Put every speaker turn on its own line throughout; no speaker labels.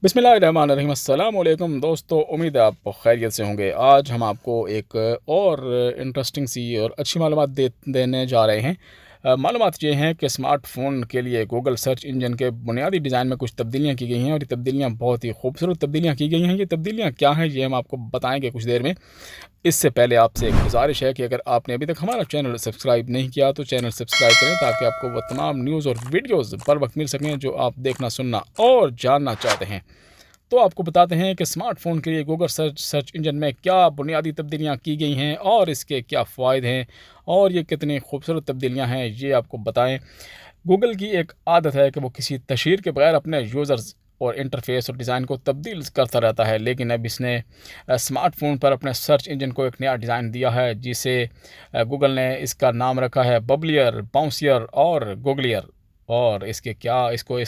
بسم اللہ الرحمن الرحیم۔ السلام علیکم دوستو، امید ہے آپ خیریت سے ہوں گے۔ آج ہم آپ کو ایک اور انٹرسٹنگ سی اور اچھی معلومات دینے جا رہے ہیں۔ معلومات یہ ہیں کہ اسمارٹ فون کے لیے گوگل سرچ انجن کے بنیادی ڈیزائن میں کچھ تبدیلیاں کی گئی ہیں، اور یہ تبدیلیاں بہت ہی خوبصورت تبدیلیاں کی گئی ہیں۔ یہ تبدیلیاں کیا ہیں یہ ہم آپ کو بتائیں گے کچھ دیر میں۔ اس سے پہلے آپ سے ایک گزارش ہے کہ اگر آپ نے ابھی تک ہمارا چینل سبسکرائب نہیں کیا تو چینل سبسکرائب کریں، تاکہ آپ کو وہ تمام نیوز اور ویڈیوز پر وقت مل سکیں جو آپ دیکھنا، سننا اور جاننا چاہتے ہیں۔ تو آپ کو بتاتے ہیں کہ اسمارٹ فون کے لیے گوگل سرچ انجن میں کیا بنیادی تبدیلیاں کی گئی ہیں اور اس کے کیا فوائد ہیں اور یہ کتنی خوبصورت تبدیلیاں ہیں، یہ آپ کو بتائیں۔ گوگل کی ایک عادت ہے کہ وہ کسی تشہیر کے بغیر اپنے یوزرز اور انٹرفیس اور ڈیزائن کو تبدیل کرتا رہتا ہے، لیکن اب اس نے اسمارٹ فون پر اپنے سرچ انجن کو ایک نیا ڈیزائن دیا ہے، جسے گوگل نے اس کا نام رکھا ہے ببلیار، باؤنسیار اور گوگلیار۔ اور اس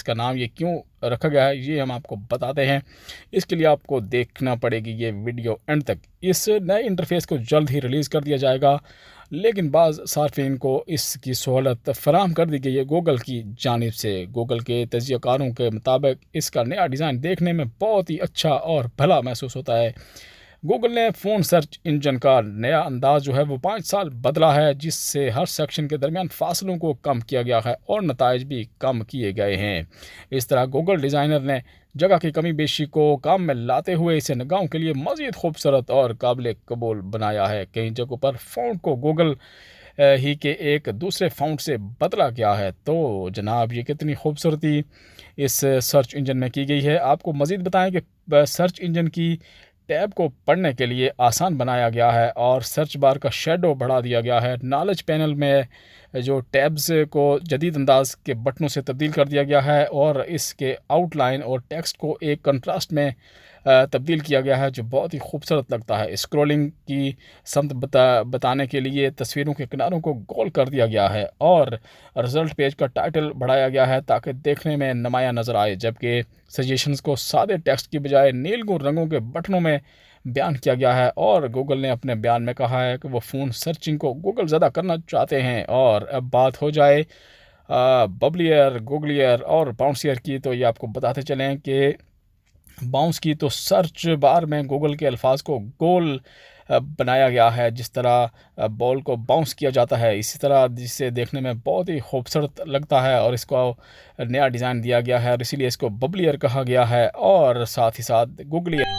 کا نام یہ کیوں رکھا گیا ہے یہ ہم آپ کو بتاتے ہیں۔ اس کے لیے آپ کو دیکھنا پڑے گی یہ ویڈیو اینڈ تک۔ اس نئے انٹرفیس کو جلد ہی ریلیز کر دیا جائے گا، لیکن بعض صارفین کو اس کی سہولت فراہم کر دی گئی ہے گوگل کی جانب سے۔ گوگل کے تجزیہ کاروں کے مطابق اس کا نیا ڈیزائن دیکھنے میں بہت ہی اچھا اور بھلا محسوس ہوتا ہے۔ گوگل نے فون سرچ انجن کا نیا انداز جو ہے وہ 5 سال بدلا ہے، جس سے ہر سیکشن کے درمیان فاصلوں کو کم کیا گیا ہے اور نتائج بھی کم کیے گئے ہیں۔ اس طرح گوگل ڈیزائنر نے جگہ کی کمی بیشی کو کام میں لاتے ہوئے اسے نگاہوں کے لیے مزید خوبصورت اور قابل قبول بنایا ہے۔ کئی جگہوں پر فونٹ کو گوگل ہی کے ایک دوسرے فونٹ سے بدلا گیا ہے۔ تو جناب، یہ کتنی خوبصورتی اس سرچ انجن میں کی گئی ہے۔ آپ کو مزید بتائیں کہ سرچ انجن کی ٹیب کو پڑھنے کے لیے آسان بنایا گیا ہے اور سرچ بار کا شیڈو بڑھا دیا گیا ہے۔ نالج پینل میں جو ٹیبز کو جدید انداز کے بٹنوں سے تبدیل کر دیا گیا ہے، اور اس کے آؤٹ لائن اور ٹیکسٹ کو ایک کنٹراسٹ میں تبدیل کیا گیا ہے، جو بہت ہی خوبصورت لگتا ہے۔ اسکرولنگ کی سمت بتانے کے لیے تصویروں کے کناروں کو گول کر دیا گیا ہے، اور رزلٹ پیج کا ٹائٹل بڑھایا گیا ہے تاکہ دیکھنے میں نمایاں نظر آئے، جبکہ سجیشنز کو سادے ٹیکسٹ کی بجائے نیلگوں رنگوں کے بٹنوں میں بیان کیا گیا ہے۔ اور گوگل نے اپنے بیان میں کہا ہے کہ وہ فون سرچنگ کو گوگل زدہ کرنا چاہتے ہیں۔ اور اب بات ہو جائے ببلیئر، گوگلیئر اور باؤنسیئر کی، تو یہ آپ کو بتاتے چلیں کہ باؤنس کی تو سرچ بار میں گوگل کے الفاظ کو گول بنایا گیا ہے، جس طرح بال کو باؤنس کیا جاتا ہے، اسی طرح جسے دیکھنے میں بہت ہی خوبصورت لگتا ہے، اور اس کو نیا ڈیزائن دیا گیا ہے، اور اسی لیے اس کو ببلیئر کہا گیا ہے۔ اور ساتھ ہی ساتھ گوگلیئر